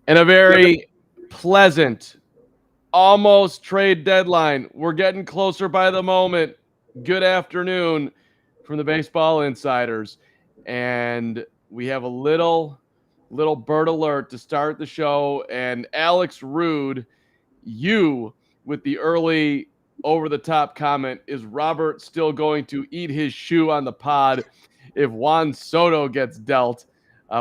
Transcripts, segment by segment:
And a very pleasant, almost trade deadline. We're getting closer by the moment. Good afternoon from the Baseball Insiders. And we have a little bird alert to start the show. And Alex Rude, you with the early over-the-top comment, is Robert still going to eat his shoe on the pod if Juan Soto gets dealt?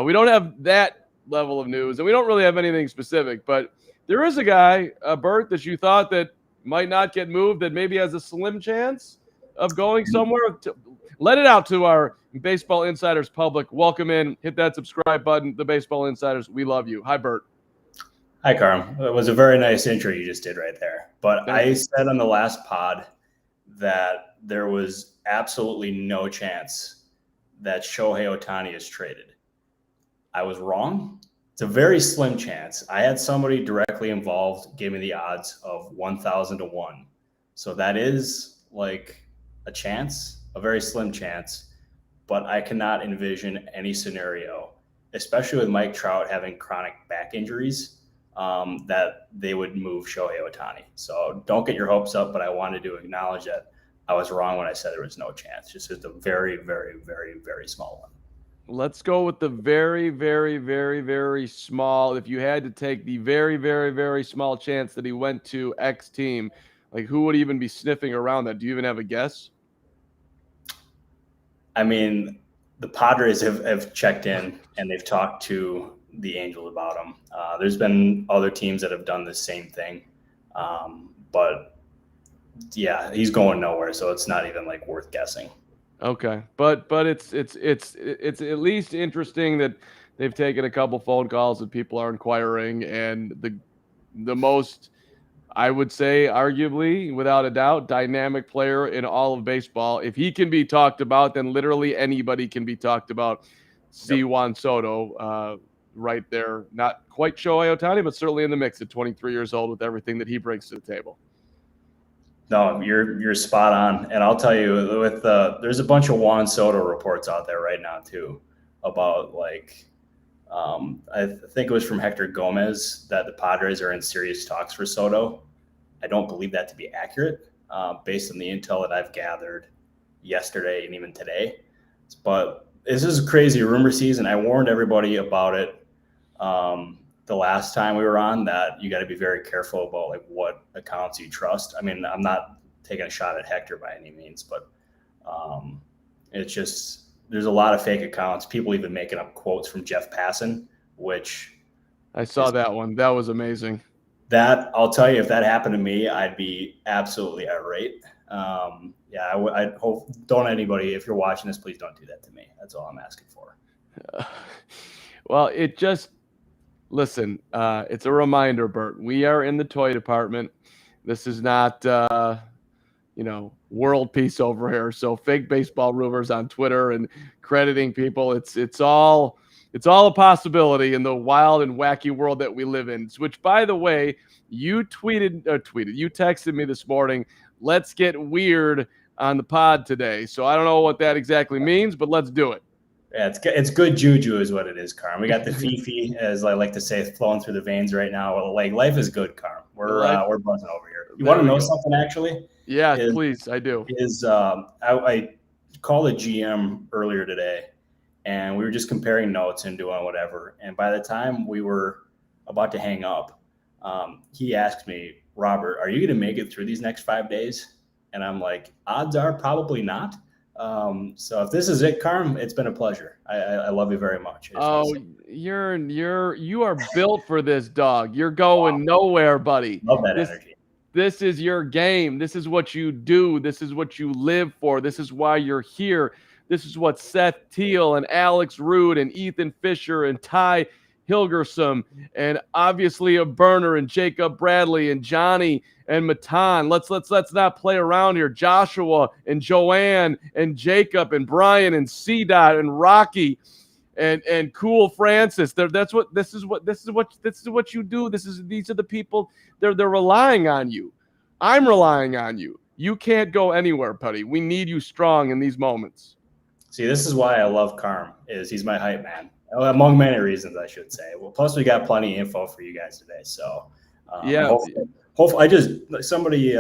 We don't have that level of news, and we don't really have anything specific, but there is a guy, Bert, that you thought that might not get moved, that maybe has a slim chance of going somewhere. Let it out to our Baseball Insiders public. Welcome in. Hit that subscribe button. The Baseball Insiders, we love you. Hi, Bert. Hi, Carm. It was a very nice intro you just did right there. But I said on the last pod that there was absolutely no chance that Shohei Ohtani is traded. I was wrong. It's a very slim chance. I had somebody directly involved give me the odds of 1,000 to 1. So that is like a chance, a very slim chance. But I cannot envision any scenario, especially with Mike Trout having chronic back injuries, that they would move Shohei Ohtani. So don't get your hopes up, but I wanted to acknowledge that I was wrong when I said there was no chance. Just a very, very, very, very small one. Let's go with the very, very, very, very small. If you had to take the very, very, very small chance that he went to X team, like who would even be sniffing around that? Do you even have a guess? I mean, the Padres have checked in and they've talked to the Angels about him. There's been other teams that have done the same thing. But yeah, he's going nowhere. So it's not even like worth guessing. Okay, but it's at least interesting that they've taken a couple phone calls and people are inquiring, and the most, I would say, arguably, without a doubt, dynamic player in all of baseball. If he can be talked about, then literally anybody can be talked about. See Juan Soto right there, not quite Shohei Ohtani, but certainly in the mix at 23 years old with everything that he brings to the table. No, you're spot on, and I'll tell you, with there's a bunch of Juan Soto reports out there right now too, about like, I think it was from Hector Gomez that the Padres are in serious talks for Soto. I don't believe that to be accurate, based on the intel that I've gathered yesterday and even today. But this is a crazy rumor season. I warned everybody about it the last time we were on, that you got to be very careful about like what accounts you trust. I mean, I'm not taking a shot at Hector by any means, but it's just, there's a lot of fake accounts. People even making up quotes from Jeff Passan, which I saw that one. That was amazing. That, I'll tell you, if that happened to me, I'd be absolutely irate. I hope, don't anybody, if you're watching this, please don't do that to me. That's all I'm asking for. Well, it just, listen, it's a reminder, Bert. We are in the toy department. This is not, world peace over here. So fake baseball rumors on Twitter and crediting people, it's all a possibility in the wild and wacky world that we live in. Which, by the way, you texted me this morning. Let's get weird on the pod today. So I don't know what that exactly means, but let's do it. Yeah, it's good juju is what it is, Carm. We got the Fifi, as I like to say, flowing through the veins right now. Well, like, life is good, Carm. We're buzzing over here. You want to know something, actually? Yeah, please. I do. I called a GM earlier today, and we were just comparing notes and doing whatever. And by the time we were about to hang up, he asked me, Robert, are you going to make it through these next 5 days? And I'm like, odds are probably not. So if this is it, Carm, it's been a pleasure. I love you very much. You are built for this, dog. You're going nowhere, buddy. Love that energy. This is your game. This is what you do. This is what you live for. This is why you're here. This is what Seth Teal and Alex Rude and Ethan Fisher and Ty Hilgersum and obviously a burner and Jacob Bradley and Johnny and Matan. Let's not play around here. Joshua and Joanne and Jacob and Brian and C-Dot and Rocky and Cool Francis. This is what you do. These are the people. They're relying on you. I'm relying on you. You can't go anywhere, buddy. We need you strong in these moments. See, this is why I love Carm. He's my hype man. Among many reasons, I should say. Well, plus we got plenty of info for you guys today. So yeah, hopefully, somebody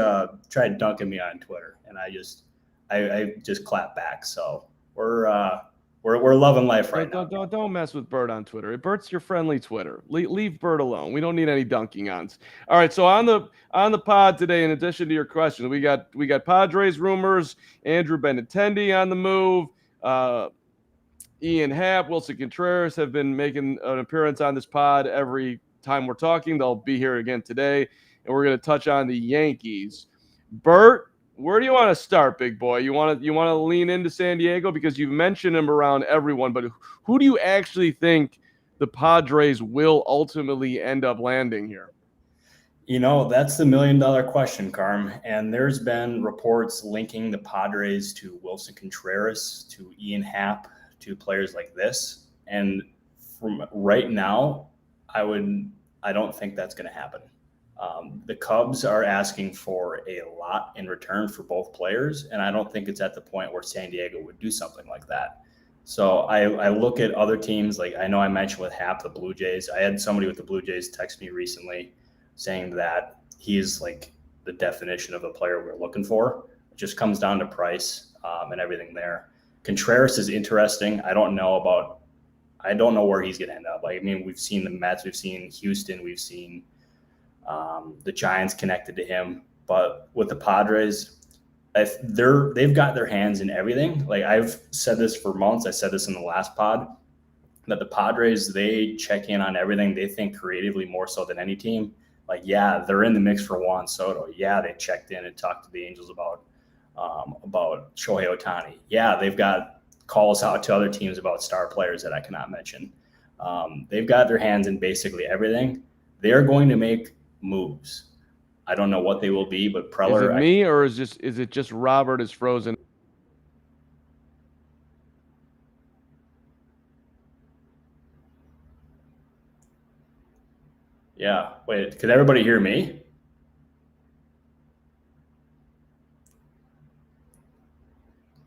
tried dunking me on Twitter, and I just clapped back. So we're loving life right now. Don't mess with Bert on Twitter. Bert's your friendly Twitter. Leave Bert alone. We don't need any dunking ons. All right. So on the pod today, in addition to your question, we got Padres rumors. Andrew Benintendi on the move. Ian Happ, Wilson Contreras have been making an appearance on this pod every time we're talking. They'll be here again today, and we're going to touch on the Yankees. Bert, where do you want to start, big boy? You want to lean into San Diego because you've mentioned him around everyone, but who do you actually think the Padres will ultimately end up landing here? That's the $1 million question, Carm. And there's been reports linking the Padres to Wilson Contreras, to Ian Happ, to players like this. And from right now, I don't think that's going to happen. The Cubs are asking for a lot in return for both players, and I don't think it's at the point where San Diego would do something like that. So I look at other teams, like I know I mentioned with Happ, the Blue Jays. I had somebody with the Blue Jays text me recently saying that he's like the definition of a player we're looking for. It just comes down to price and everything there. Contreras is interesting. I don't know where he's going to end up. Like, I mean, we've seen the Mets, we've seen Houston, we've seen the Giants connected to him, but with the Padres, they've got their hands in everything. Like I've said this for months. I said this in the last pod that the Padres, they check in on everything. They think creatively more so than any team. Like, yeah, they're in the mix for Juan Soto. Yeah, they checked in and talked to the Angels about Shohei Ohtani. Yeah, they've got calls out to other teams about star players that I cannot mention. They've got their hands in basically everything. They're going to make moves. I don't know what they will be, but Preller. Is it me or is it just Robert is frozen? Yeah. Wait, could everybody hear me?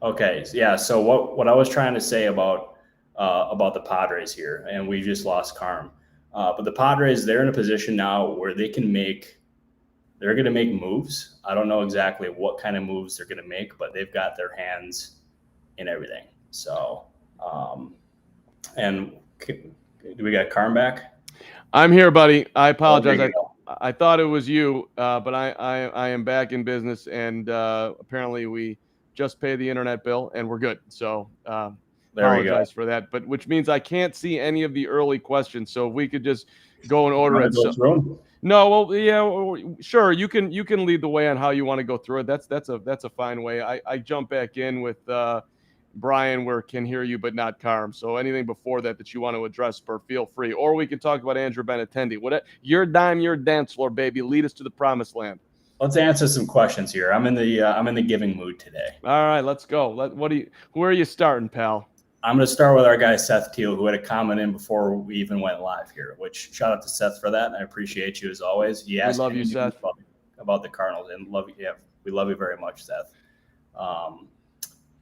Okay. Yeah. So what I was trying to say about the Padres here, and we just lost Carm, but the Padres, they're in a position now where they're going to make moves. I don't know exactly what kind of moves they're going to make, but they've got their hands in everything. So, and do we got Carm back? I'm here, buddy. I apologize. I thought it was you, but I am back in business, and apparently we just paid the internet bill, and we're good. So apologize for that. But which means I can't see any of the early questions. So if we could just go and order it. No, well, yeah, sure. You can lead the way on how you want to go through it. That's a fine way. I jump back in with Brian, where can hear you but not Carm. So anything before that you want to address, feel free. Or we can talk about Andrew Benintendi. Your dime, your dance floor, baby. Lead us to the promised land. Let's answer some questions here. I'm in the giving mood today. All right, let's go. Who are you starting, pal? I'm going to start with our guy Seth Teal, who had a comment in before we even went live here. Which shout out to Seth for that. I appreciate you as always. We love you, Seth. About the Cardinals, and we love you very much, Seth.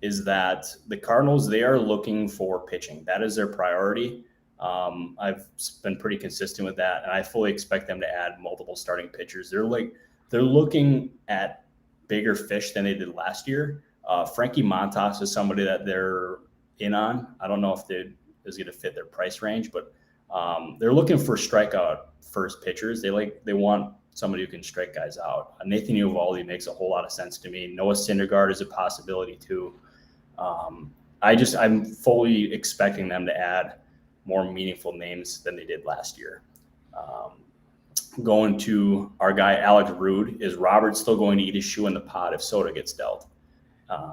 Is that the Cardinals? They are looking for pitching. That is their priority. I've been pretty consistent with that, and I fully expect them to add multiple starting pitchers. They're looking at bigger fish than they did last year. Frankie Montas is somebody that they're in on. I don't know if they is going to fit their price range, but they're looking for strikeout first pitchers. They want somebody who can strike guys out. Nathan Eovaldi makes a whole lot of sense to me. Noah Syndergaard is a possibility too. I'm fully expecting them to add more meaningful names than they did last year. Going to our guy Alex Rude, is Robert still going to eat his shoe in the pot if Soto gets dealt? I'm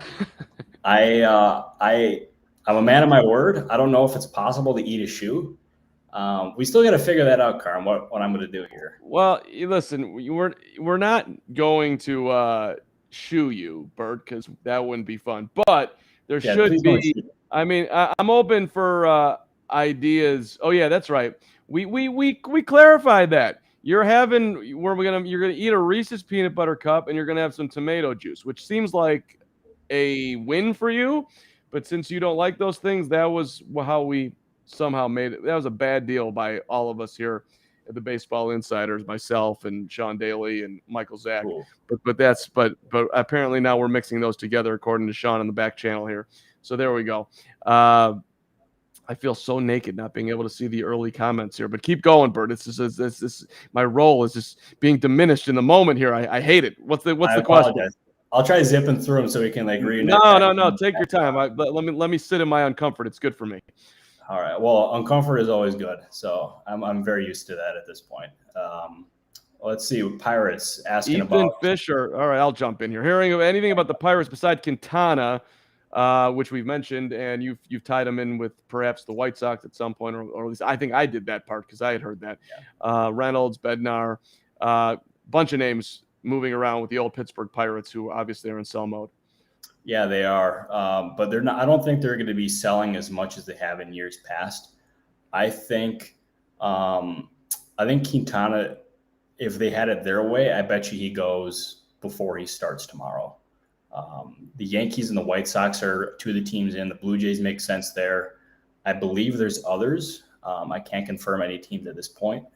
a man of my word. I don't know if it's possible to eat a shoe. We still got to figure that out, Carm, what I'm going to do here. Well, listen, we're not going to shoe you, Bert, because that wouldn't be fun. But there should be. I mean, I'm open for ideas. Oh yeah, that's right. We clarified that. You're gonna eat a Reese's peanut butter cup and you're gonna have some tomato juice, which seems like a win for you. But since you don't like those things, that was how we somehow made it. That was a bad deal by all of us here at the Baseball Insiders, myself and Sean Daly and Michael Zach. Cool. But apparently now we're mixing those together according to Sean on the back channel here. So there we go. I feel so naked not being able to see the early comments here, but keep going, Bert. This my role is just being diminished in the moment here. I hate it. What's the question? I'll try zipping through them so we can read. No. Take your time. Let me sit in my uncomfort. It's good for me. All right. Well, uncomfort is always good, so I'm very used to that at this point. Let's see. Pirates asking Ethan about Fisher. All right, I'll jump in here. Hearing anything about the Pirates besides Quintana, which we've mentioned, and you've tied them in with perhaps the White Sox at some point, or at least I think I did that part because I had heard that. Yeah. Reynolds, Bednar, bunch of names moving around with the old Pittsburgh Pirates, who obviously are in sell mode. Yeah, they are, but they're not. I don't think they're going to be selling as much as they have in years past. I think Quintana, if they had it their way, I bet you he goes before he starts tomorrow. The Yankees and the White Sox are two of the teams in. The Blue Jays make sense there. I believe there's others. I can't confirm any teams at this point.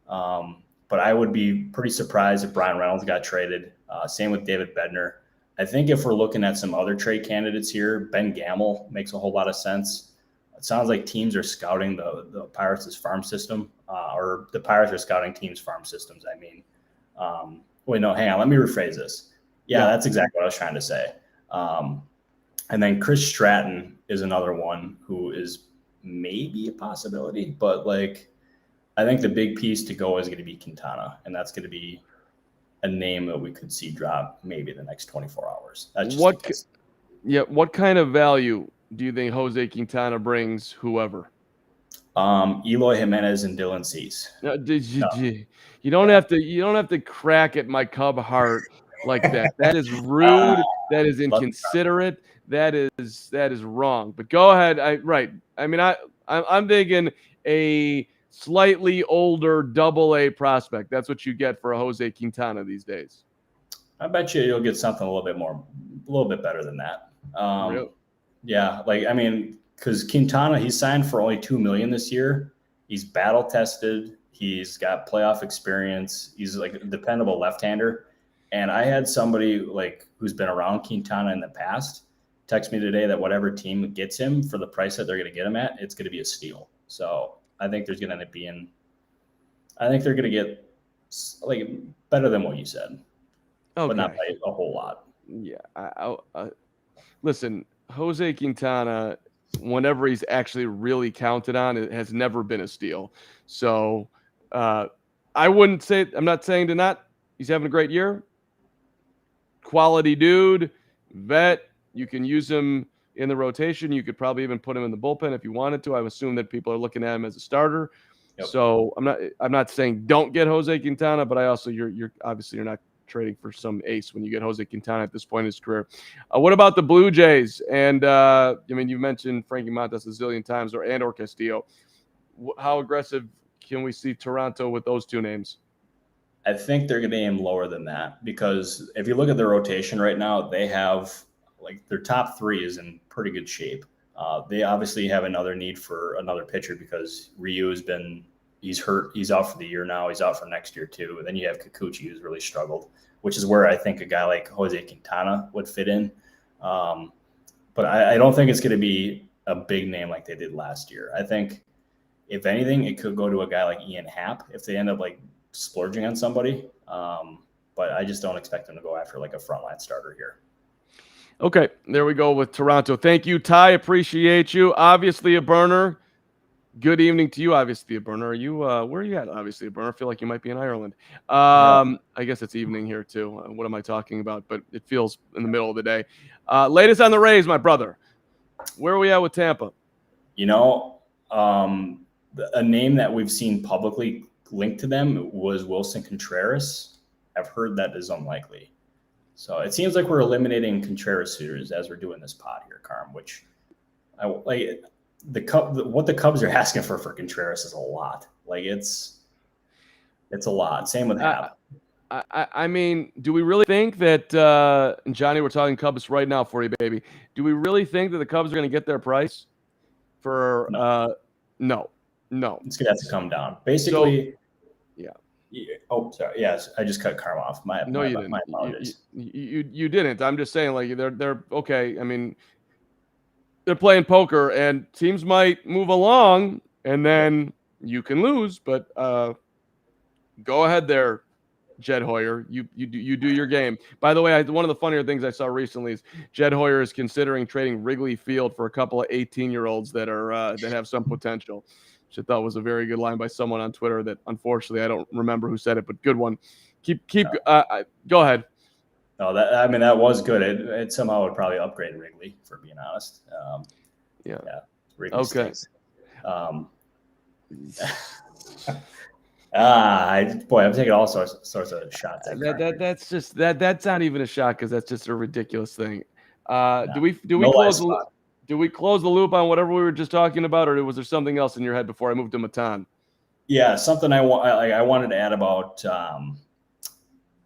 But I would be pretty surprised if Brian Reynolds got traded. Same with David Bednar. I think if we're looking at some other trade candidates here, Ben Gamel makes a whole lot of sense. It sounds like teams are scouting the Pirates' farm system, or the Pirates are scouting teams' farm systems. I mean, wait, no, hang on. Let me rephrase this. Yeah, that's exactly what I was trying to say. And then Chris Stratton is another one who is maybe a possibility, but I think the big piece to go is going to be Quintana, and that's going to be a name that we could see drop maybe the next 24 hours. That's just what kind of value do you think Jose Quintana brings whoever? Eloy Jimenez and Dylan Cease. You don't have to crack at my Cub heart like that. That is rude. That is inconsiderate. That is wrong. But go ahead. I'm thinking a slightly older double-A prospect. That's what you get for a Jose Quintana these days. I bet you'll get something a little bit better than that. Really? Yeah, because Quintana, he signed for only $2 million this year. He's battle tested. He's got playoff experience. He's a dependable left-hander. And I had somebody who's been around Quintana in the past text me today that whatever team gets him for the price that they're going to get him at, it's going to be a steal. So I think there's going to end up being. I think they're going to get better than what you said, but not by a whole lot. Yeah. Listen, Jose Quintana, whenever he's actually really counted on, it has never been a steal. So I wouldn't say. I'm not saying to not. He's having a great year. Quality dude, vet. You can use him in the rotation. You could probably even put him in the bullpen if you wanted to. I assume that people are looking at him as a starter. Yep. So I'm not saying don't get Jose Quintana, but I also you're obviously you're not trading for some ace when you get Jose Quintana at this point in his career. What about the Blue Jays? And you mentioned Frankie Montas a zillion times, or Castillo. How aggressive can we see Toronto with those two names? I think they're going to aim lower than that, because if you look at their rotation right now, they have their top three is in pretty good shape. They obviously have another need for another pitcher because Ryu he's hurt. He's out for the year now. He's out for next year too. And then you have Kikuchi, who's really struggled, which is where I think a guy like Jose Quintana would fit in. But I don't think it's going to be a big name like they did last year. I think if anything, it could go to a guy like Ian Happ if they end up splurging on somebody. But I just don't expect them to go after a frontline starter here. Okay, there we go with Toronto. Thank you, Ty. Appreciate you. Obviously a burner. Good evening to you. Obviously a burner. Are you where are you at? Obviously a burner. I feel like you might be in Ireland. I guess it's evening here too. What am I talking about? But it feels in the middle of the day. Latest on the Rays, my brother. Where are we at with Tampa? A name that we've seen publicly linked to them was Wilson Contreras. I've heard that is unlikely. So it seems like we're eliminating Contreras suitors as we're doing this pod here, Carm, which what the Cubs are asking for Contreras is a lot. It's a lot. Same with Happ. I mean, do we really think that and Johnny, we're talking Cubs right now for you, baby. Do we really think that the Cubs are going to get their price for No. It's going to have to come down. Basically, So, yeah. Oh, sorry. Yes, I just cut Carm off. My didn't. apologies. You didn't. I'm just saying, like, they're okay. I mean, they're playing poker, and teams might move along, and then you can lose. But go ahead there, Jed Hoyer. You do your game. By the way, one of the funnier things I saw recently is Jed Hoyer is considering trading Wrigley Field for a couple of 18-year-olds that are that have some potential, which I thought was a very good line by someone on Twitter that unfortunately I don't remember who said it, but good one. Go ahead. No, that was good. It somehow would probably upgrade Wrigley, for being honest. Yeah. Wrigley okay. Stinks. I'm taking all sorts of shots at that's not even a shot because that's just a ridiculous thing. Do we close the loop on whatever we were just talking about, or was there something else in your head before I moved to Matan? Yeah, something I wanted to add about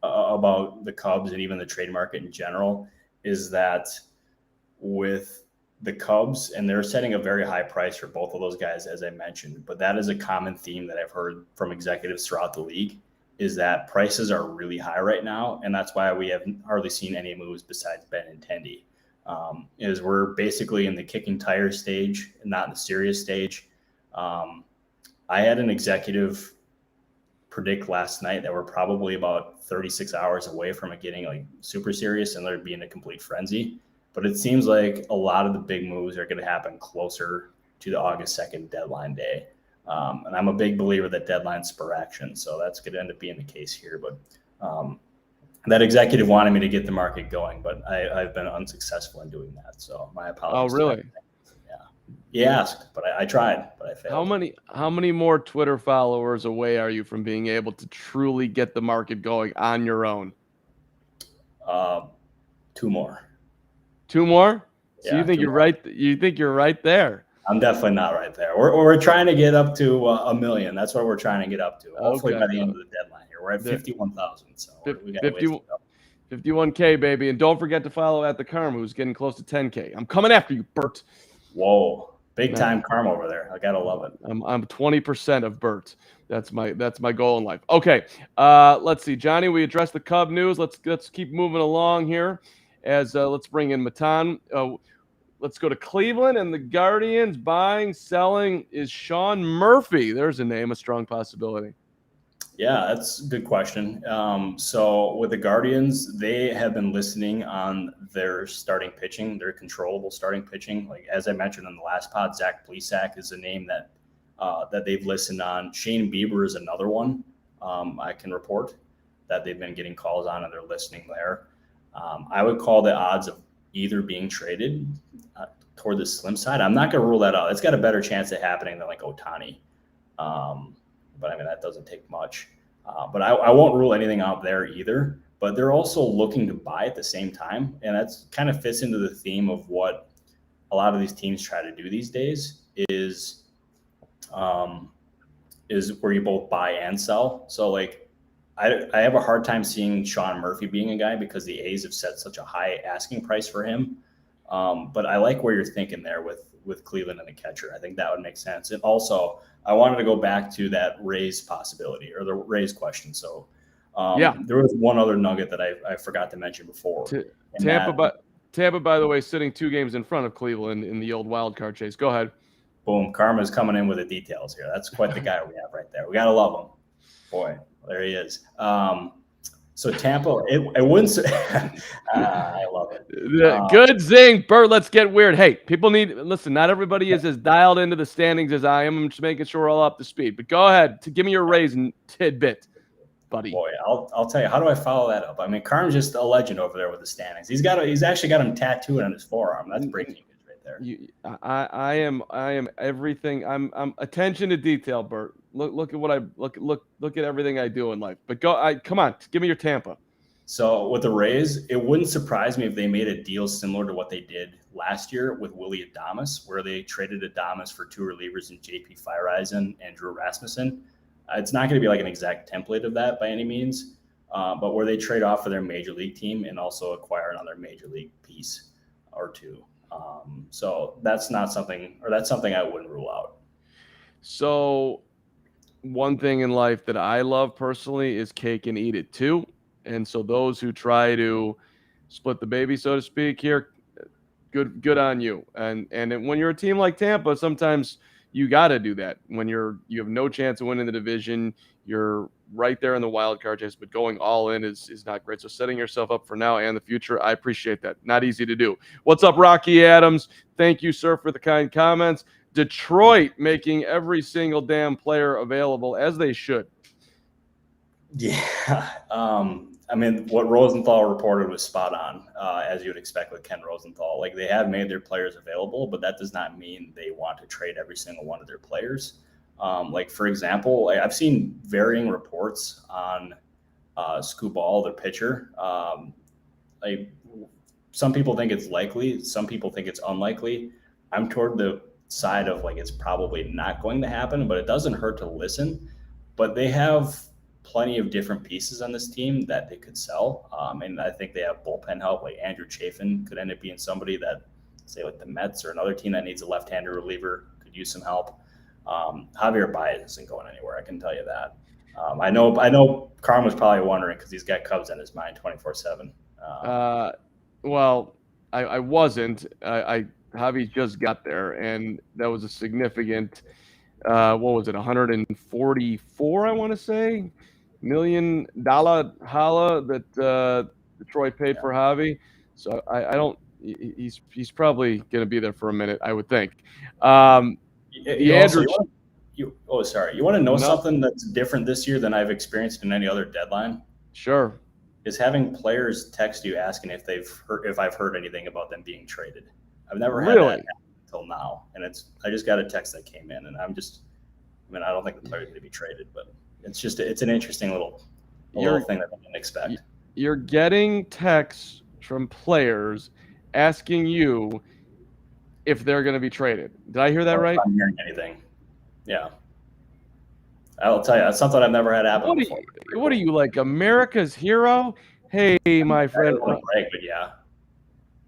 the Cubs and even the trade market in general is that with the Cubs, and they're setting a very high price for both of those guys, as I mentioned, but that is a common theme that I've heard from executives throughout the league, is that prices are really high right now, and that's why we haven't hardly seen any moves besides Benintendi. Is we're basically in the kicking tire stage, not in the serious stage. I had an executive predict last night that we're probably about 36 hours away from it getting like super serious and there being a complete frenzy. But it seems like a lot of the big moves are going to happen closer to the August 2nd deadline day. And I'm a big believer that deadlines spur action. So that's going to end up being the case here. But that executive wanted me to get the market going, but I've been unsuccessful in doing that. So my apologies. Oh, really? Yeah. He asked, but I tried, but I failed. How many more Twitter followers away are you from being able to truly get the market going on your own? 2 more. 2 more? So Yeah, you think you're right? You think you're right there? I'm definitely not right there. We're trying to get up to 1 million. That's what we're trying to get up to. Hopefully by the end of the deadline here. We're at 51,000. So we got 51K, baby. And don't forget to follow at the Carm, who's getting close to 10K. I'm coming after you, Bert. Whoa. Big time Carm over there. I gotta love it. I'm 20% of Bert. That's my goal in life. Okay. Let's see. Johnny, we addressed the Cub news. Let's keep moving along here. Let's bring in Matan. Let's go to Cleveland and the Guardians. Buying, selling is Sean Murphy. There's a name, a strong possibility. Yeah, that's a good question. So with the Guardians, they have been listening on their starting pitching, their controllable starting pitching. Like as I mentioned in the last pod, Zach Plesac is a name that they've listened on. Shane Bieber is another one. I can report that they've been getting calls on and they're listening there. I would call the odds of either being traded toward the slim side. I'm not going to rule that out. It's got a better chance of happening than like Ohtani. But I mean, that doesn't take much. But I won't rule anything out there either. But they're also looking to buy at the same time. And that's kind of fits into the theme of what a lot of these teams try to do these days is where you both buy and sell. So like I have a hard time seeing Sean Murphy being a guy because the A's have set such a high asking price for him. But I like where you're thinking there with Cleveland and the catcher. I think that would make sense. And also, I wanted to go back to that Rays possibility or the Rays question. So there was one other nugget that I forgot to mention before. Tampa, by the way, sitting 2 games in front of Cleveland in the old wild card chase. Go ahead. Boom. Karma's coming in with the details here. That's quite the guy we have right there. We got to love him. Boy, there he is. So Tampa, it wouldn't. I love it. Good zing, Bert. Let's get weird. Hey, people listen. Not everybody is as dialed into the standings as I am. I'm just making sure we're all up to speed. But go ahead, give me your Rays tidbit, buddy. Boy, I'll tell you. How do I follow that up? I mean, Karm's just a legend over there with the standings. He's actually got him tattooed on his forearm. That's breaking news right there. I am everything. I'm attention to detail, Bert. Look at what look at everything I do in life. But come on, give me your Tampa. So with the Rays, it wouldn't surprise me if they made a deal similar to what they did last year with Willie Adames, where they traded Adames for 2 relievers in JP Feyereisen and Drew Rasmussen. It's not going to be like an exact template of that by any means, but where they trade off for their major league team and also acquire another major league piece or two. So that's something I wouldn't rule out. So one thing in life that I love personally is cake and eat it too. And so those who try to split the baby, so to speak, here, good on you. And when you're a team like Tampa, sometimes you got to do that. When you have no chance of winning the division, you're right there in the wild card chase, but going all in is not great. So setting yourself up for now and the future, I appreciate that. Not easy to do. What's up, Rocky Adams? Thank you, sir, for the kind comments. Detroit making every single damn player available, as they should. Yeah. I mean, what Rosenthal reported was spot on, as you would expect with Ken Rosenthal. Like, they have made their players available, but that does not mean they want to trade every single one of their players. Like, for example, I've seen varying reports on Scoop Ball, their pitcher. Like, some people think it's likely, some people think it's unlikely. I'm toward the side of like it's probably not going to happen, but it doesn't hurt to listen. But they have plenty of different pieces on this team that they could sell. And I think they have bullpen help. Like Andrew Chafin could end up being somebody that, say, like the Mets or another team that needs a left-hander reliever could use some help. Javier Baez isn't going anywhere, I can tell you that. I know Carm was probably wondering because he's got Cubs in his mind 24/7. Well, I wasn't. Javi just got there, and that was a significant. What was it? 144, I want to say, $1 million holla that Detroit paid for Javi. So I don't. He's probably going to be there for a minute, I would think. You want to know something that's different this year than I've experienced in any other deadline? Sure. Is having players text you asking if I've heard anything about them being traded. I've never had that happen until now, and I just got a text that came in, and I don't think the player's going to be traded, but it's an interesting little thing that I didn't expect. You're getting texts from players asking you if they're going to be traded. Did I hear that right? I'm hearing anything. Yeah. I'll tell you, that's something I've never had happen before. What are you, like America's hero? Hey, my friend. I don't want to brag, but yeah.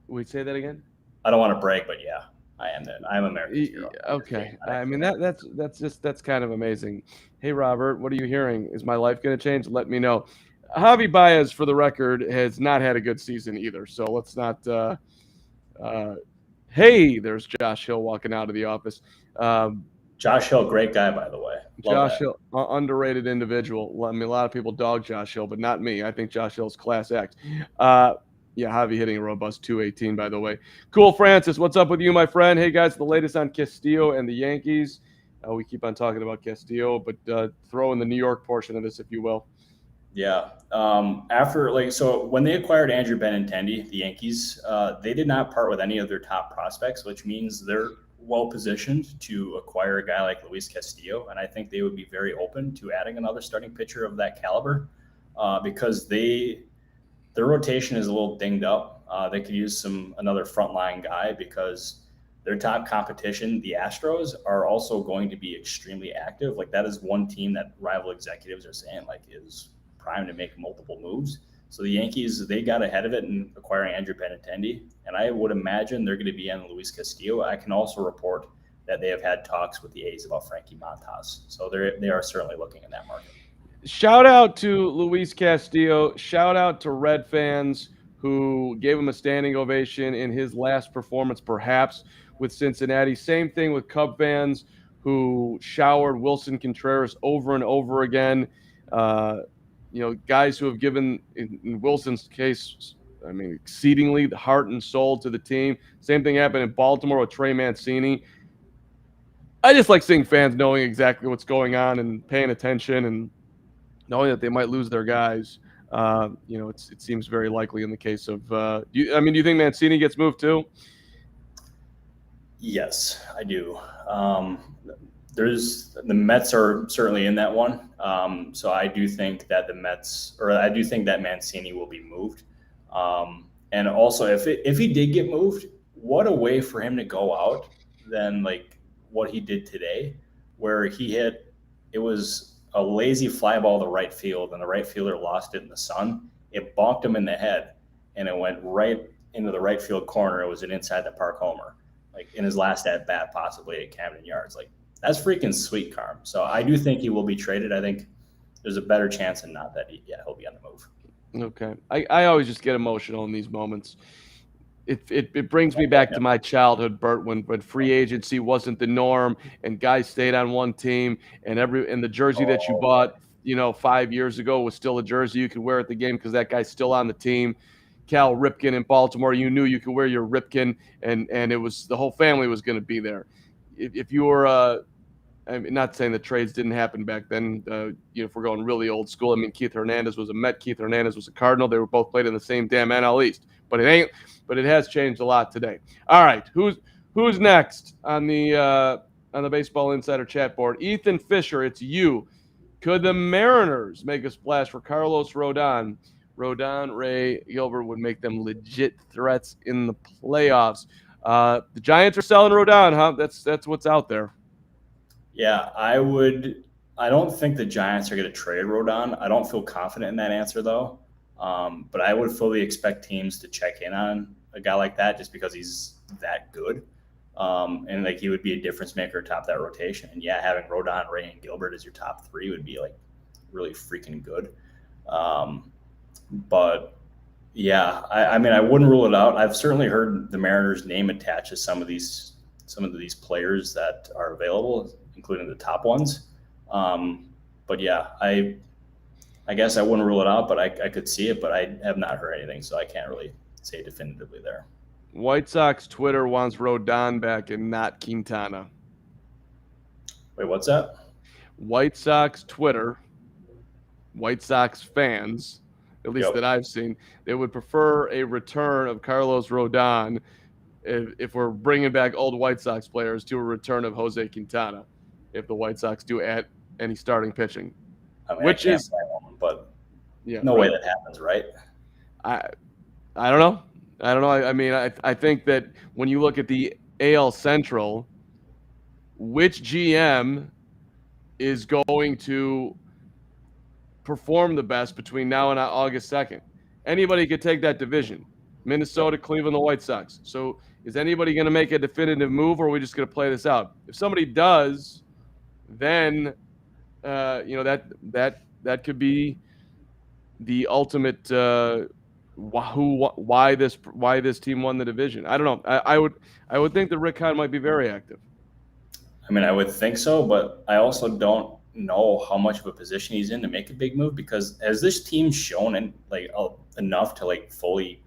Wait, say that again? I don't want to brag, but yeah, I am that. I'm America's hero. Okay. I mean, that's kind of amazing. Hey, Robert, what are you hearing? Is my life going to change? Let me know. Javi Baez, for the record, has not had a good season either. So let's not. Hey, there's Josh Hill walking out of the office. Josh Hill, great guy, by the way. Josh Hill, underrated individual. I mean, a lot of people dog Josh Hill, but not me. I think Josh Hill's class act. Yeah, Javi hitting a robust 218, by the way. Cool, Francis. What's up with you, my friend? Hey, guys, the latest on Castillo and the Yankees. We keep on talking about Castillo, but throw in the New York portion of this, if you will. Yeah. So when they acquired Andrew Benintendi, the Yankees, they did not part with any of their top prospects, which means they're well positioned to acquire a guy like Luis Castillo. And I think they would be very open to adding another starting pitcher of that caliber because their rotation is a little dinged up. They could use another frontline guy because their top competition, the Astros, are also going to be extremely active. Like that is one team that rival executives are saying like is primed to make multiple moves. So the Yankees, they got ahead of it in acquiring Andrew Benintendi, and I would imagine they're going to be on Luis Castillo. I can also report that they have had talks with the A's about Frankie Montas. So they are certainly looking in that market. Shout out to Luis Castillo. Shout out to Red fans who gave him a standing ovation in his last performance, perhaps, with Cincinnati. Same thing with Cub fans who showered Wilson Contreras over and over again. Guys who have given, in Wilson's case, I mean, exceedingly the heart and soul to the team. Same thing happened in Baltimore with Trey Mancini. I just like seeing fans knowing exactly what's going on and paying attention and knowing that they might lose their guys. It seems very likely in the case of. Do you think Mancini gets moved too? Yes, I do. The Mets are certainly in that one. So I do think that that Mancini will be moved. And also if he did get moved, what a way for him to go out than like what he did today, where it was a lazy fly ball to right field and the right fielder lost it in the sun. It bonked him in the head and it went right into the right field corner. It was an inside the park homer, like in his last at bat, possibly at Camden Yards. Like, That's freaking sweet, Carm. So I do think he will be traded. I think there's a better chance than not that he'll be on the move. Okay. I always just get emotional in these moments. It brings me back to my childhood, Bert, when free agency wasn't the norm and guys stayed on one team, and the jersey that you bought, 5 years ago was still a jersey you could wear at the game because that guy's still on the team. Cal Ripken in Baltimore, you knew you could wear your Ripken, and it was the whole family was going to be there. If you were I'm not saying the trades didn't happen back then. If we're going really old school, I mean, Keith Hernandez was a Met. Keith Hernandez was a Cardinal. They were both played in the same damn NL East. But it has changed a lot today. All right, who's next on the Baseball Insider chat board? Ethan Fisher, it's you. Could the Mariners make a splash for Carlos Rodon? Rodon, Ray, Gilbert would make them legit threats in the playoffs. The Giants are selling Rodon, huh? That's what's out there. Yeah, I don't think the Giants are going to trade Rodon. I don't feel confident in that answer, though. But I would fully expect teams to check in on a guy like that just because he's that good. And like he would be a difference maker atop that rotation. And yeah, having Rodon, Ray, and Gilbert as your top three would be like really freaking good. But yeah, I mean, I wouldn't rule it out. I've certainly heard the Mariners' name attached to some of these players that are available, including the top ones. But yeah, I guess I wouldn't rule it out, but I could see it, but I have not heard anything, so I can't really say definitively there. White Sox Twitter wants Rodon back and not Quintana. Wait, what's that? White Sox Twitter, White Sox fans, at least that I've seen, they would prefer a return of Carlos Rodon if we're bringing back old White Sox players to a return of Jose Quintana if the White Sox do add any starting pitching. I mean, which is, but no way that happens, right? I don't know. I mean, I think that when you look at the AL Central, which GM is going to perform the best between now and August 2nd? Anybody could take that division. Minnesota, Cleveland, the White Sox. So is anybody going to make a definitive move, or are we just going to play this out? If somebody does, then that could be the ultimate why this team won the division. I don't know. I would think that Rick Hahn might be very active. I mean, I would think so, but I also don't know how much of a position he's in to make a big move, because has this team shown enough to fully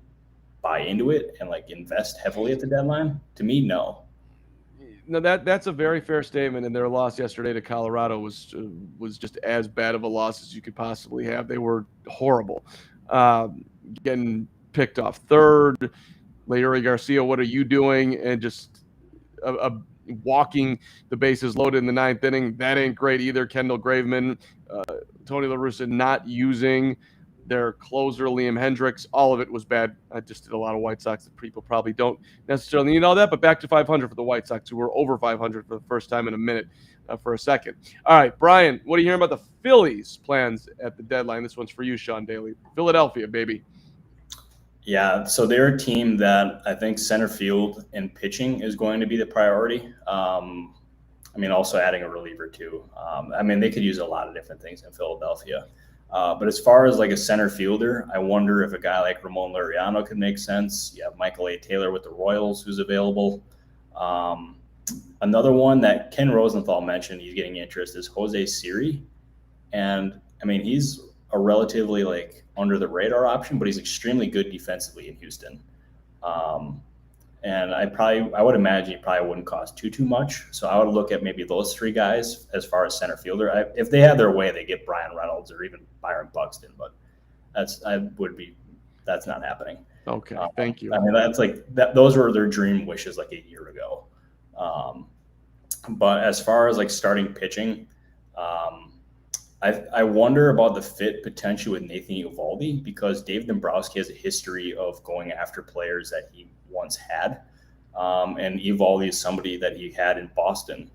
buy into it and invest heavily at the deadline? To me, no. No, that's a very fair statement, and their loss yesterday to Colorado was just as bad of a loss as you could possibly have. They were horrible, getting picked off third. Leury Garcia, what are you doing? And just walking the bases loaded in the ninth inning. That ain't great either. Kendall Graveman, Tony La Russa not using their closer, Liam Hendricks. All of it was bad. I just did a lot of White Sox that people probably don't necessarily need all that, but back to 500 for the White Sox, who were over 500 for the first time in a minute for a second. All right, Brian, what are you hearing about the Phillies' plans at the deadline? This one's for you, Sean Daly. Philadelphia, baby. Yeah, so they're a team that I think center field and pitching is going to be the priority. I mean, also adding a reliever too. I mean, they could use a lot of different things in Philadelphia. But as far as a center fielder, I wonder if a guy like Ramon Laureano could make sense. You have Michael A. Taylor with the Royals, who's available. Another one that Ken Rosenthal mentioned, he's getting interest, is Jose Siri. And I mean, he's a relatively under the radar option, but he's extremely good defensively in Houston. And I would imagine he probably wouldn't cost too much. So I would look at maybe those three guys as far as center fielder. If they had their way, they get Brian Reynolds or even Byron Buxton, but that's not happening. Okay, thank you. I mean, that's those were their dream wishes a year ago. But as far as starting pitching, I wonder about the fit potentially with Nathan Eovaldi, because Dave Dombrowski has a history of going after players that he once had. And Eovaldi is somebody that he had in Boston.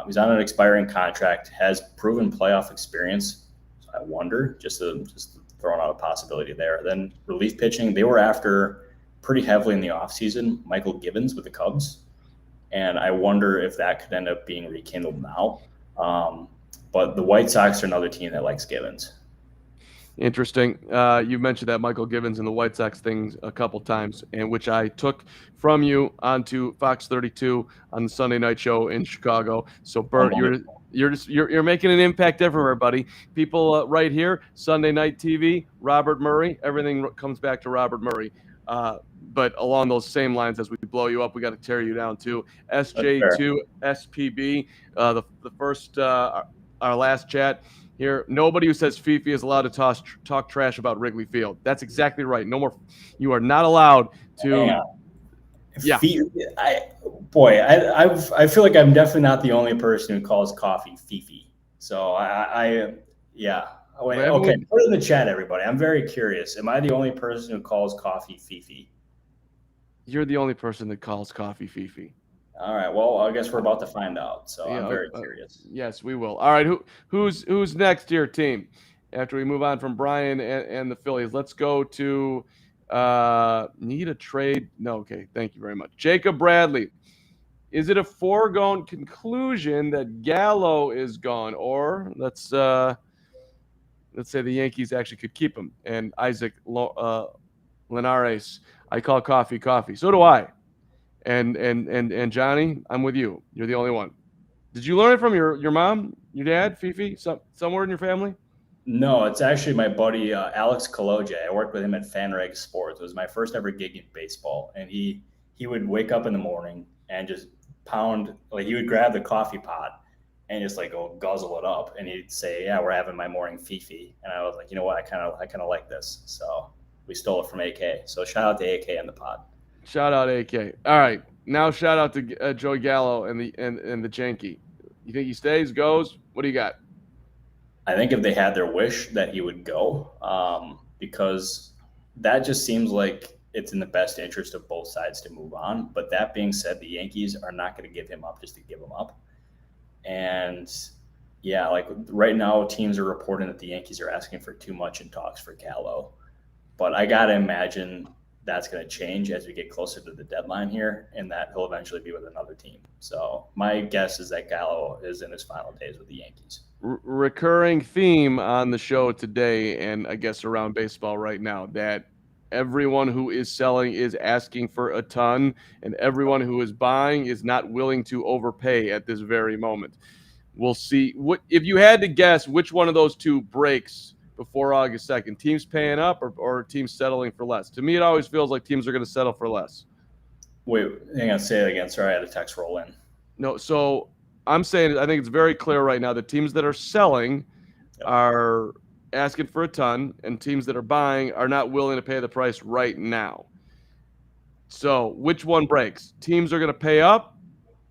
He's on an expiring contract, has proven playoff experience. So I wonder, just throwing out a possibility there. Then relief pitching, they were after pretty heavily in the offseason Michael Gibbons with the Cubs. And I wonder if that could end up being rekindled now. But the White Sox are another team that likes Givens. Interesting. You mentioned that Michael Givens and the White Sox things a couple times, and which I took from you onto Fox 32 on the Sunday night show in Chicago. So Bert, you're making an impact everywhere, buddy. People right here, Sunday night TV, Robert Murray. Everything comes back to Robert Murray. But along those same lines, as we blow you up, we got to tear you down too. SJ2 SPB, the first our last chat. Here, nobody who says Fifi is allowed to talk trash about Wrigley Field. That's exactly right. No more. You are not allowed to. Yeah. I feel like I'm definitely not the only person who calls coffee Fifi. So yeah. Wait, okay, put it in the chat, everybody. I'm very curious. Am I the only person who calls coffee Fifi? You're the only person that calls coffee Fifi. All right. Well, I guess we're about to find out. So I'm very curious. Yes, we will. All right. Who's next to your team? After we move on from Brian and the Phillies, let's go to need a trade. No. Okay. Thank you very much. Jacob Bradley. Is it a foregone conclusion that Gallo is gone, or let's say the Yankees actually could keep him? And Isaac Linares. I call coffee. So do I. And Johnny, I'm with you. You're the only one. Did you learn it from your mom, your dad, Fifi, somewhere in your family? No, it's actually my buddy Alex Kaloje. I worked with him at FanRag Sports. It was my first ever gig in baseball, and he would wake up in the morning and just pound, like he would grab the coffee pot and just like go guzzle it up, and he'd say, "Yeah, we're having my morning Fifi," and I was like, you know what, I kind of like this, so we stole it from AK. So shout out to AK and the pod. Shout out AK. All right, now shout out to Joey Gallo and the Janky. You think he stays, goes? What do you got? I think if they had their wish that he would go, because that just seems like it's in the best interest of both sides to move on. But that being said, the Yankees are not going to give him up just to give him up. And yeah, like right now, teams are reporting that the Yankees are asking for too much in talks for Gallo. But I got to imagine that's going to change as we get closer to the deadline here, and that he'll eventually be with another team. So my guess is that Gallo is in his final days with the Yankees. Recurring theme on the show today, and I guess around baseball right now, that everyone who is selling is asking for a ton, and everyone who is buying is not willing to overpay at this very moment. We'll see. What if you had to guess which one of those two breaks before August 2nd, teams paying up or teams settling for less? To me, it always feels like teams are going to settle for less. Wait, hang on, say it again. Sorry, I had a text roll in. No, so I'm saying I think it's very clear right now that teams that are selling are asking for a ton, and teams that are buying are not willing to pay the price right now. So which one breaks? Teams are going to pay up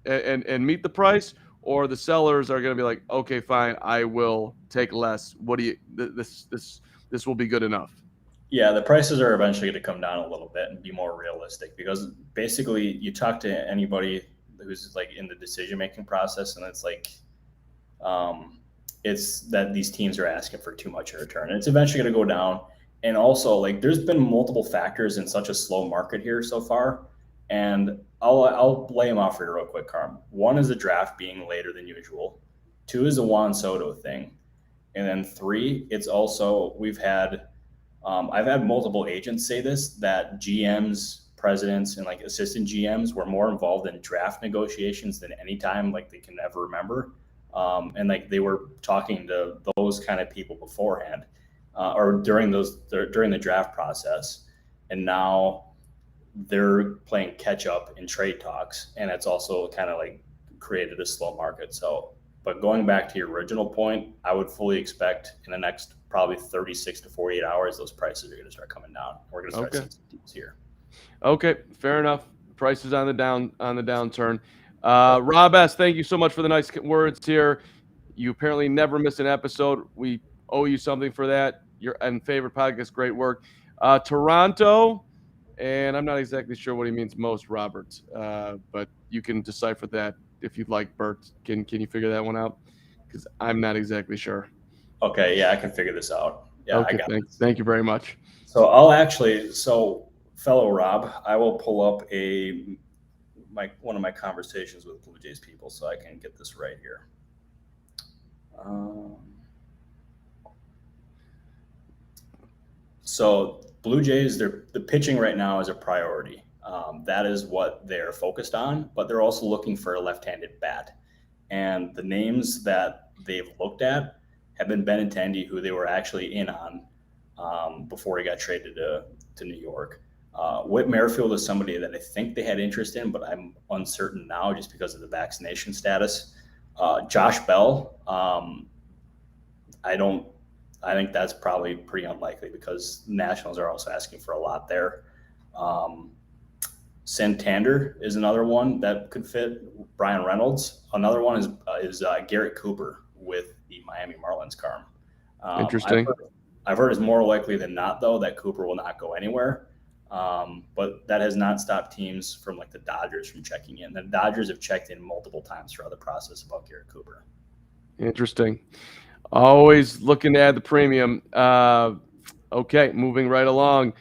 and meet the price, or the sellers are going to be like, okay, fine, I will take less. What do you? This will be good enough. Yeah, the prices are eventually going to come down a little bit and be more realistic, because basically you talk to anybody who's like in the decision-making process, and it's like, it's that these teams are asking for too much in return, and it's eventually going to go down. And also, like, there's been multiple factors in such a slow market here so far, and I'll lay them off for you real quick, Carm. One is the draft being later than usual. Two is the Juan Soto thing, and then three, it's also we've had. I've had multiple agents say this, that GMs, presidents, and like assistant GMs were more involved in draft negotiations than any time like they can ever remember. And like they were talking to those kind of people beforehand or during the draft process. And now they're playing catch up in trade talks. And it's also kind of like created a slow market. So, but going back to your original point, I would fully expect in the next probably 36 to 48 hours, those prices are going to start coming down. We're going to start seeing some deals here. Okay, fair enough. Prices on the downturn. Rob S., thank you so much for the nice words here. You apparently never miss an episode. We owe you something for that. Your favorite podcast, great work. Toronto, and I'm not exactly sure what he means most, Robert, but you can decipher that if you'd like, Bert. Can you figure that one out? Because I'm not exactly sure. Okay, yeah, I can figure this out. Yeah, okay, thank you very much. So fellow Rob, I will pull up one of my conversations with Blue Jays people, so I can get this right here. So Blue Jays, the pitching right now is a priority. That is what they're focused on, but they're also looking for a left-handed bat. And the names that they've looked at have been Benintendi, who they were actually in on before he got traded to New York. Whit Merrifield is somebody that I think they had interest in, but I'm uncertain now just because of the vaccination status. Josh Bell, I think that's probably pretty unlikely because Nationals are also asking for a lot there. Santander is another one that could fit. Brian Reynolds. Another one is Garrett Cooper with the Miami Marlins, Carm. Interesting. I've heard it's more likely than not, though, that Cooper will not go anywhere. But that has not stopped teams from like the Dodgers from checking in. The Dodgers have checked in multiple times throughout the process about Garrett Cooper. Interesting. Always looking to add the premium. Okay, moving right along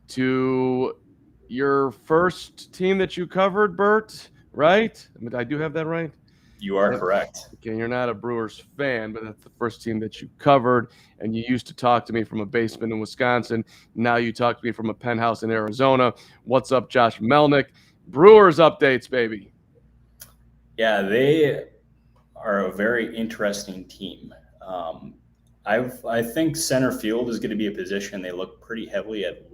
to your first team that you covered, Bert, right? I do have that right? You are correct. Okay, you're not a Brewers fan, but that's the first team that you covered, and you used to talk to me from a basement in Wisconsin. Now you talk to me from a penthouse in Arizona. What's up, Josh Melnick? Brewers updates, baby. Yeah, they are a very interesting team. I think center field is going to be a position they look pretty heavily at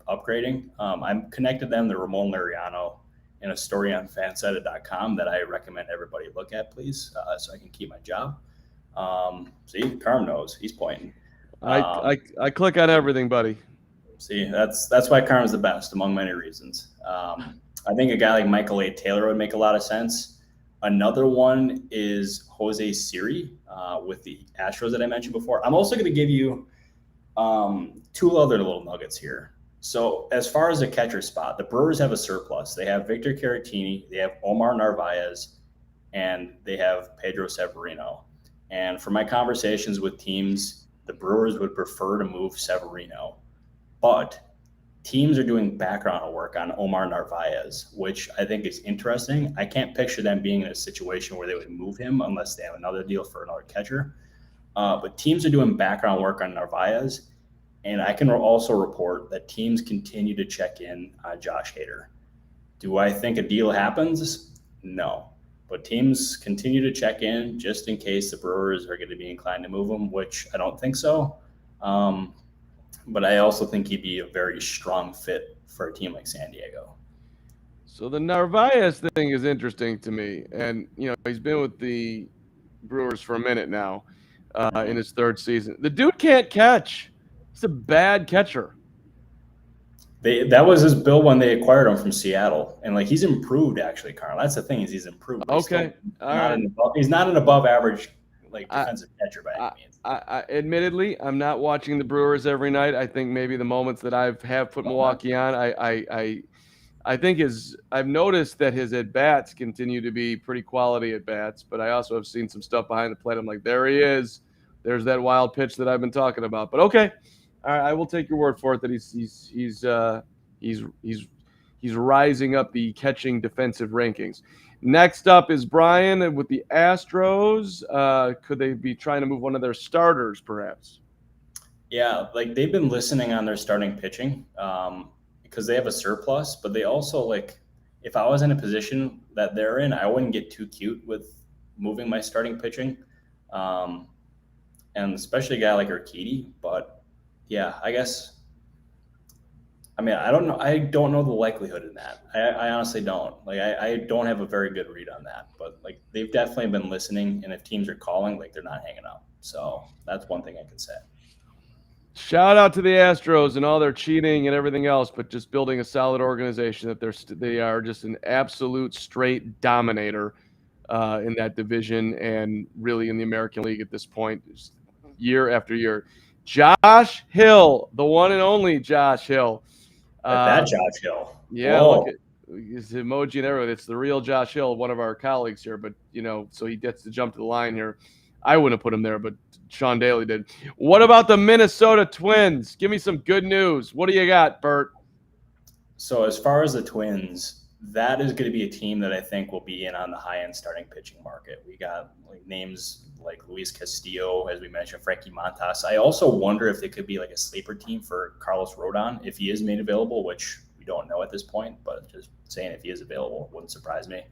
upgrading. I'm connected them to Ramon Laureano in a story on Fansided.com that I recommend everybody look at, please, so I can keep my job. See, Carm knows. He's pointing. I click on everything, buddy. See, that's why Carm's the best, among many reasons. I think a guy like Michael A. Taylor would make a lot of sense. Another one is Jose Siri with the Astros that I mentioned before. I'm also going to give you two other little nuggets here. So as far as the catcher spot, the Brewers have a surplus. They have Victor Caratini, they have Omar Narvaez, and they have Pedro Severino. And for my conversations with teams, the Brewers would prefer to move Severino. But teams are doing background work on Omar Narvaez, which I think is interesting. I can't picture them being in a situation where they would move him unless they have another deal for another catcher. But teams are doing background work on Narvaez. And I can also report that teams continue to check in on Josh Hader. Do I think a deal happens? No. But teams continue to check in just in case the Brewers are going to be inclined to move him, which I don't think so. But I also think he'd be a very strong fit for a team like San Diego. So the Narvaez thing is interesting to me. And, he's been with the Brewers for a minute now in his third season. The dude can't catch. He's a bad catcher. That was his bill when they acquired him from Seattle. And, he's improved, actually, Carl. That's the thing is he's improved. Okay. He's not an above average defensive catcher by any means. Admittedly, I'm not watching the Brewers every night. I think maybe the moments that have put Milwaukee on, I think I've noticed that his at-bats continue to be pretty quality at-bats, but I also have seen some stuff behind the plate. I'm like, there he is. There's that wild pitch that I've been talking about. But okay, I will take your word for it that he's rising up the catching defensive rankings. Next up is Brian with the Astros. Could they be trying to move one of their starters, perhaps? Yeah, they've been listening on their starting pitching because they have a surplus, but they also, if I was in a position that they're in, I wouldn't get too cute with moving my starting pitching, and especially a guy like Urquidy. But, yeah, I guess – I don't know. I don't know the likelihood in that. I honestly don't. I don't have a very good read on that. But they've definitely been listening, and if teams are calling, they're not hanging up. So that's one thing I can say. Shout out to the Astros and all their cheating and everything else, but just building a solid organization that they are just an absolute straight dominator in that division and really in the American League at this point, year after year. Josh Hill, the one and only Josh Hill. That Josh Hill. Yeah, Whoa. look at his emoji and everything. It's the real Josh Hill, one of our colleagues here, but so he gets to jump to the line here. I wouldn't have put him there, but Sean Daly did. What about the Minnesota Twins? Give me some good news. What do you got, Bert? So as far as the Twins, that is going to be a team that I think will be in on the high-end starting pitching market. We got names like Luis Castillo, as we mentioned, Frankie Montas. I also wonder if they could be like a sleeper team for Carlos Rodon if he is made available, which we don't know at this point, but just saying if he is available wouldn't surprise me.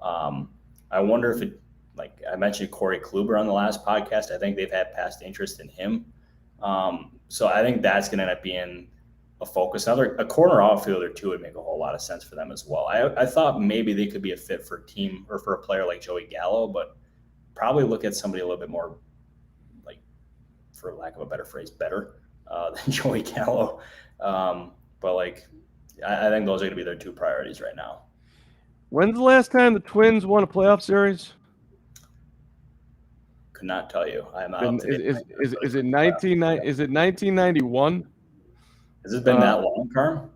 I wonder if it, like I mentioned, Corey Kluber on the last podcast. I think they've had past interest in him. So I think that's going to end up being a focus. A corner outfielder too would make a whole lot of sense for them as well. I thought maybe they could be a fit for a team or for a player like Joey Gallo, but probably look at somebody a little bit more, like, for lack of a better phrase, better than Joey Gallo. But like, I think those are going to be their two priorities right now. When's the last time the Twins won a playoff series? Could not tell you. I'm not. Is it 1991? Has it been that long, Carm?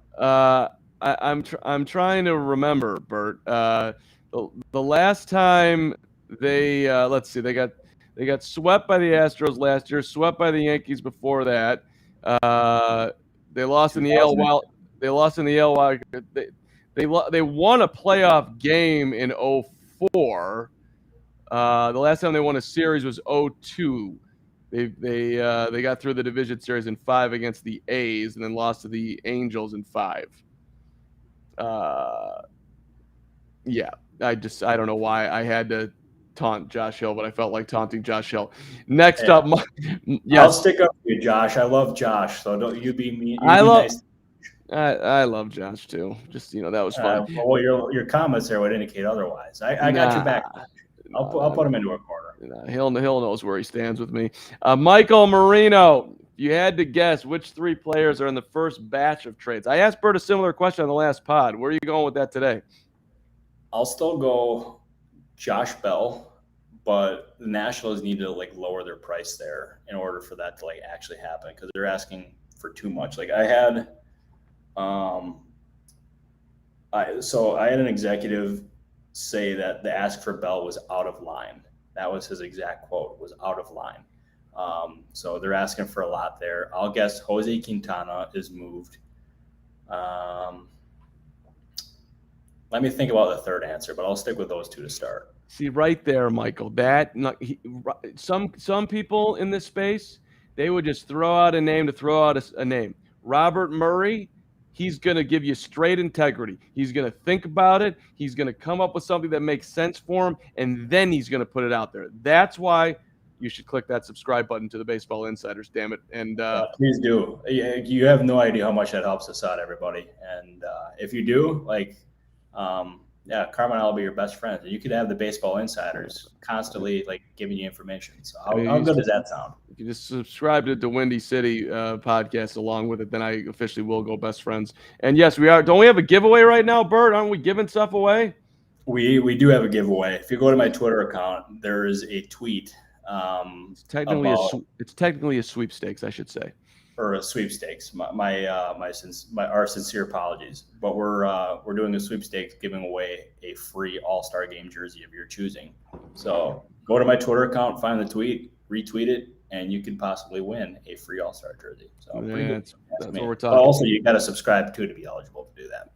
I'm trying to remember, Bert. The last time they let's see, they got swept by the Astros last year, swept by the Yankees before that. They lost in the AL Wild. They lost in the AL Wild. They won a playoff game in 2004. The last time they won a series was 2002. They got through the division series in 5 against the A's and then lost to the Angels in 5. Yeah, I don't know why I had to taunt Josh Hill, but I felt like taunting Josh Hill. Next up, yes. I'll stick up for you, Josh. I love Josh, so don't you be mean. Nice. I love Josh too. Just that was fun. Well, your comments there would indicate otherwise. I got your back. I'll put him into a corner. Hill knows where he stands with me. Michael Marino, you had to guess which 3 players are in the first batch of trades. I asked Bert a similar question on the last pod. Where are you going with that today? I'll still go Josh Bell, but the Nationals need to lower their price there in order for that to actually happen, because they're asking for too much. I had I had an executive say that the ask for Bell was out of line. That was his exact quote, was out of line. So they're asking for a lot there. I'll guess Jose Quintana is moved. Let me think about the third answer, but I'll stick with those 2 to start. See, right there, Michael, some people in this space, they would just throw out a name to throw out a name. Robert Murray, he's going to give you straight integrity. He's going to think about it. He's going to come up with something that makes sense for him, and then he's going to put it out there. That's why you should click that subscribe button to the Baseball Insiders, damn it. And please do. You have no idea how much that helps us out, everybody. And if you do, Carmen and I will be your best friends. And you could have the Baseball Insiders constantly giving you information. So how good does that sound? If you just subscribe to the Windy City podcast along with it, then I officially will go best friends. And yes, we are. Don't we have a giveaway right now, Bert? Aren't we giving stuff away? We do have a giveaway. If you go to my Twitter account, there is a tweet. It's technically a sweepstakes, I should say. Or a sweepstakes. Our sincere apologies, but we're doing a sweepstakes, giving away a free All-Star Game jersey of your choosing. So go to my Twitter account, find the tweet, retweet it, and you can possibly win a free All-Star jersey. So that's what we're talking. Also, you got to subscribe to be eligible to do that.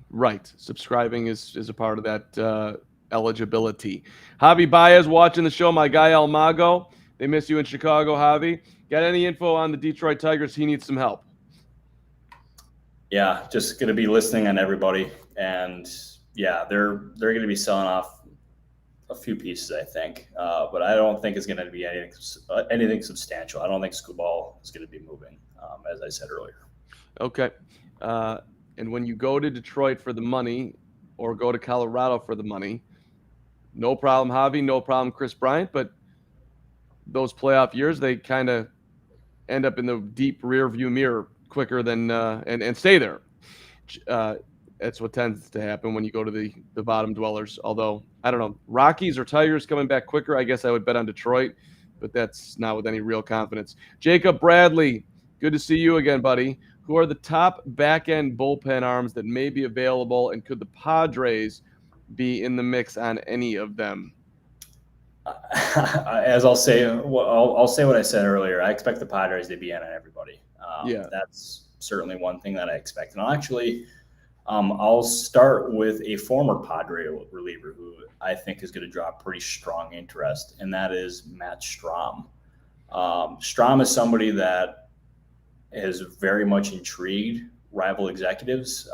Right, subscribing is a part of that eligibility. Javi Baez watching the show. My guy El Mago. They miss you in Chicago, Javi. Got any info on the Detroit Tigers? He needs some help. Yeah, just going to be listening on everybody. And, yeah, they're going to be selling off a few pieces, I think. But I don't think it's going to be anything substantial. I don't think Skubal is going to be moving, as I said earlier. Okay. And when you go to Detroit for the money or go to Colorado for the money, no problem, Javi, no problem, Chris Bryant. But those playoff years, they kind of end up in the deep rear view mirror quicker than and stay there. That's what tends to happen when you go to the bottom dwellers. Although, I don't know, Rockies or Tigers coming back quicker, I guess I would bet on Detroit, but that's not with any real confidence. Jacob Bradley, good to see you again, buddy. Who are the top back-end bullpen arms that may be available, and could the Padres be in the mix on any of them? As I'll say, I'll say what I said earlier. I expect the Padres to be in on everybody. Yeah, that's certainly one thing that I expect. And I'll start with a former Padre reliever who I think is going to draw pretty strong interest, and that is Matt Strahm. Strahm is somebody that is very much intrigued rival executives.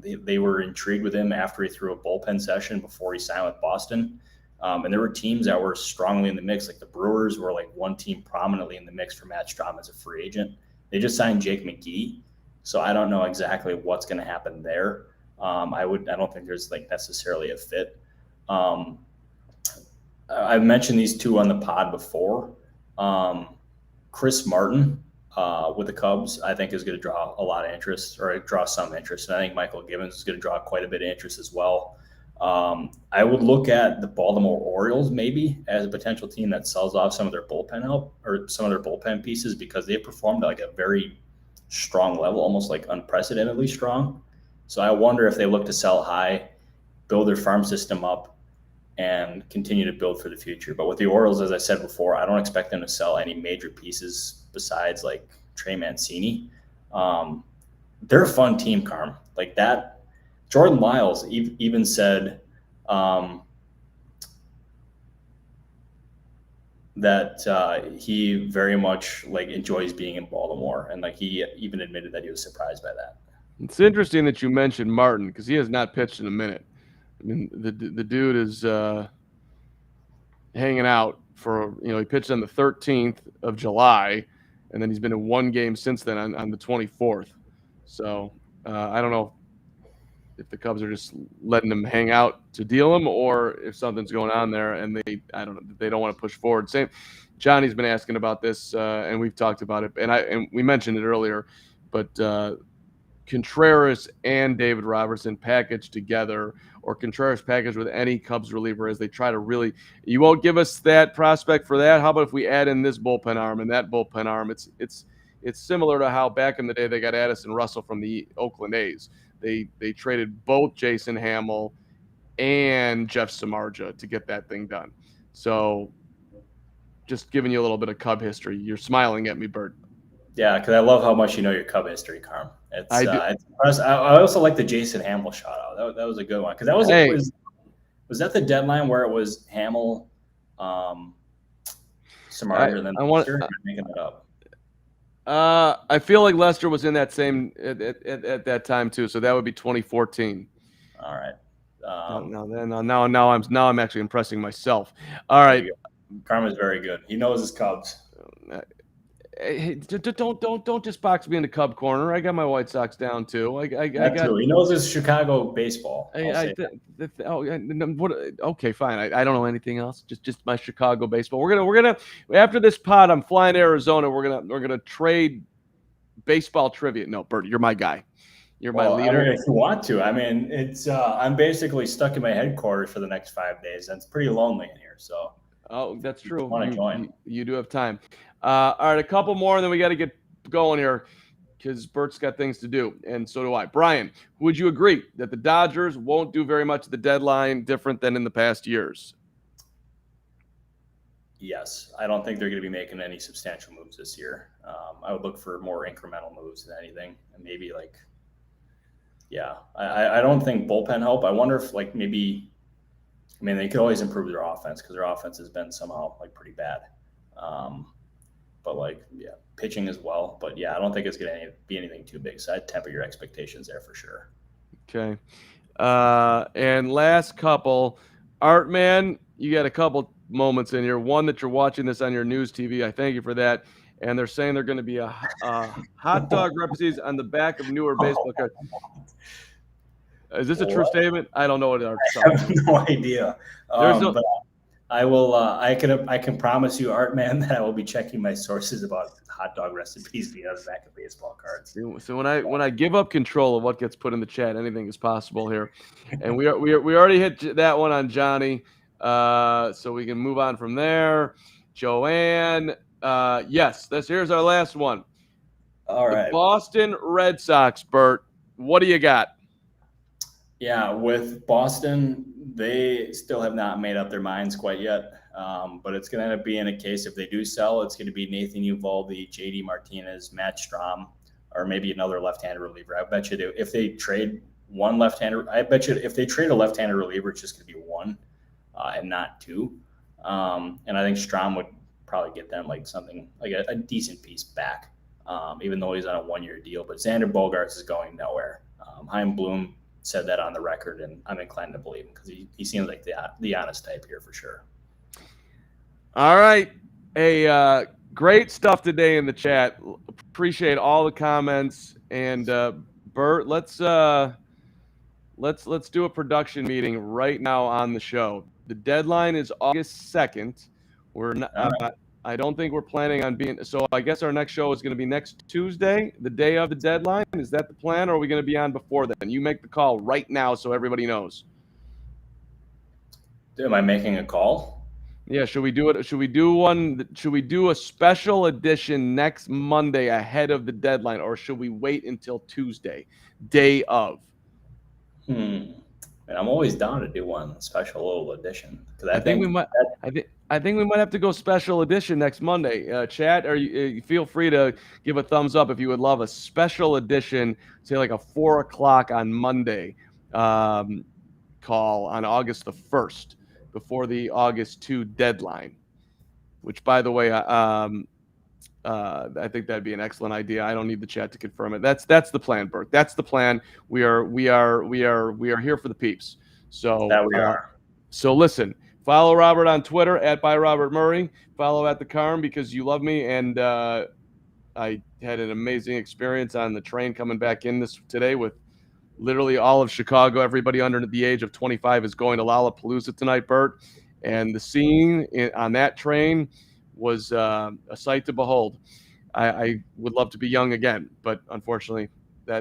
They were intrigued with him after he threw a bullpen session before he signed with Boston. And there were teams that were strongly in the mix, like the Brewers were like one team prominently in the mix for Matt Strahm as a free agent. They just signed Jake McGee, so I don't know exactly what's going to happen there. I don't think there's like necessarily a fit. I've mentioned these two on the pod before. Chris Martin with the Cubs, I think is going to draw a lot of interest, or draw some interest. And I think Michael Gibbons is going to draw quite a bit of interest as well. I would look at the Baltimore Orioles maybe as a potential team that sells off some of their bullpen help or some of their bullpen pieces, because they performed like a very strong level, almost like unprecedentedly strong. So I wonder if they look to sell high, build their farm system up, and continue to build for the future. But with the Orioles, as I said before, I don't expect them to sell any major pieces besides like Trey Mancini. They're a fun team, Carm. Like that. Jordan Lyles even said that he very much like enjoys being in Baltimore, and like he even admitted that he was surprised by that. It's interesting that you mentioned Martin, because he has not pitched in a minute. I mean, the dude is hanging out for, he pitched on the 13th of July, and then he's been in one game since then on the 24th. So I don't know if the Cubs are just letting him hang out to deal him, or if something's going on there and they don't want to push forward. Same, Johnny's been asking about this, and we've talked about it, and we mentioned it earlier, but Contreras and David Robertson packaged together, or Contreras packaged with any Cubs reliever, as they try to really, you won't give us that prospect for that. How about if we add in this bullpen arm and that bullpen arm? It's similar to how back in the day they got Addison Russell from the Oakland A's. They traded both Jason Hamill and Jeff Samardzija to get that thing done. So just giving you a little bit of Cub history. You're smiling at me, Bert. Yeah, because I love how much you know your Cub history, Carm. I also like the Jason Hamill shout out. That was a good one, because that was that the deadline where it was Hamill, Samardzija, and then Lester? I'm making it up. I feel like Lester was in that same at that time too, so that would be 2014. All right. Now I'm actually impressing myself. All right. Karma's very good. He knows his Cubs. Hey, don't just box me in the Cub corner. I got my White Sox down too. I got. Too. He knows his Chicago baseball. Okay, fine. I don't know anything else. Just my Chicago baseball. We're gonna after this pod, I'm flying to Arizona. We're gonna trade baseball trivia. No, Bert, you're my guy. You're my leader. I mean, if you want to, I mean, it's I'm basically stuck in my headquarters for the next 5 days, and it's pretty lonely in here. So. Oh, that's true. Want to join? You do have time. All right, a couple more, and then we got to get going here, because Bert's got things to do, and so do I. Brian, would you agree that the Dodgers won't do very much at the deadline different than in the past years? Yes. I don't think they're going to be making any substantial moves this year. I would look for more incremental moves than anything, and maybe I don't think bullpen help. I wonder if maybe, I mean, they could always improve their offense, because their offense has been somehow pretty bad. But pitching as well. But I don't think it's going to be anything too big. So I'd temper your expectations there for sure. Okay. And last couple, Art Man, you got a couple moments in here. One that you're watching this on your news TV. I thank you for that. And they're saying they're going to be a hot dog references on the back of newer baseball cards. Is this a true statement? I don't know what Art. I have no idea. But I will. I can promise you, Art Man, that I will be checking my sources about hot dog recipes via the back of baseball cards. So when I give up control of what gets put in the chat, anything is possible here. And we already hit that one on Johnny, so we can move on from there. Joanne, yes, here's our last one. All right, the Boston Red Sox. Bert, what do you got? Yeah, with Boston, they still have not made up their minds quite yet. But it's going to end up being a case, if they do sell, it's going to be Nathan Eovaldi, JD Martinez, Matt Strahm, or maybe another left-handed reliever. I bet you if they trade one left-hander. I bet you if they trade a left-handed reliever, it's just going to be one and not two. And I think Strom would probably get them like something like a decent piece back, even though he's on a 1-year deal. But Xander Bogaerts is going nowhere. Chaim Bloom said that on the record, and I'm inclined to believe him because he seems like the honest type here for sure. All right. Hey, great stuff today in the chat. Appreciate all the comments. And Bert, let's do a production meeting right now on the show. The deadline is August 2nd. We're not, I don't think we're planning on being, so I guess our next show is going to be next Tuesday, the day of the deadline. Is that the plan, or are we going to be on before then? You make the call right now so everybody knows. Am I making a call? Yeah, should we do it? Should we do a special edition next Monday ahead of the deadline, or should we wait until Tuesday, day of? And I'm always down to do one special little edition because I think we might have to go special edition next Monday. Chat, or you feel free to give a thumbs up if you would love a special edition, say like a 4 o'clock on Monday call on August the 1st before the August 2 deadline. Which, by the way, I think that'd be an excellent idea. I don't need the chat to confirm it. That's the plan, Burke. That's the plan. We are here for the peeps. So that we are. So listen, follow Robert on Twitter @ByRobertMurray. Follow at the Carm because you love me, and I had an amazing experience on the train coming back in today with literally all of Chicago. Everybody under the age of 25 is going to Lollapalooza tonight, Bert, and the scene on that train was a sight to behold. I would love to be young again, but unfortunately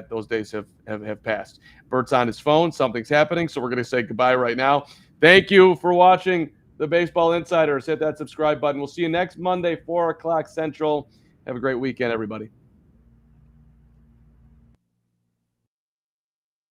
those days have passed. Bert's on his phone. Something's happening, so we're going to say goodbye right now. Thank you for watching the Baseball Insiders. Hit that subscribe button. We'll see you next Monday, 4 o'clock Central. Have a great weekend, everybody.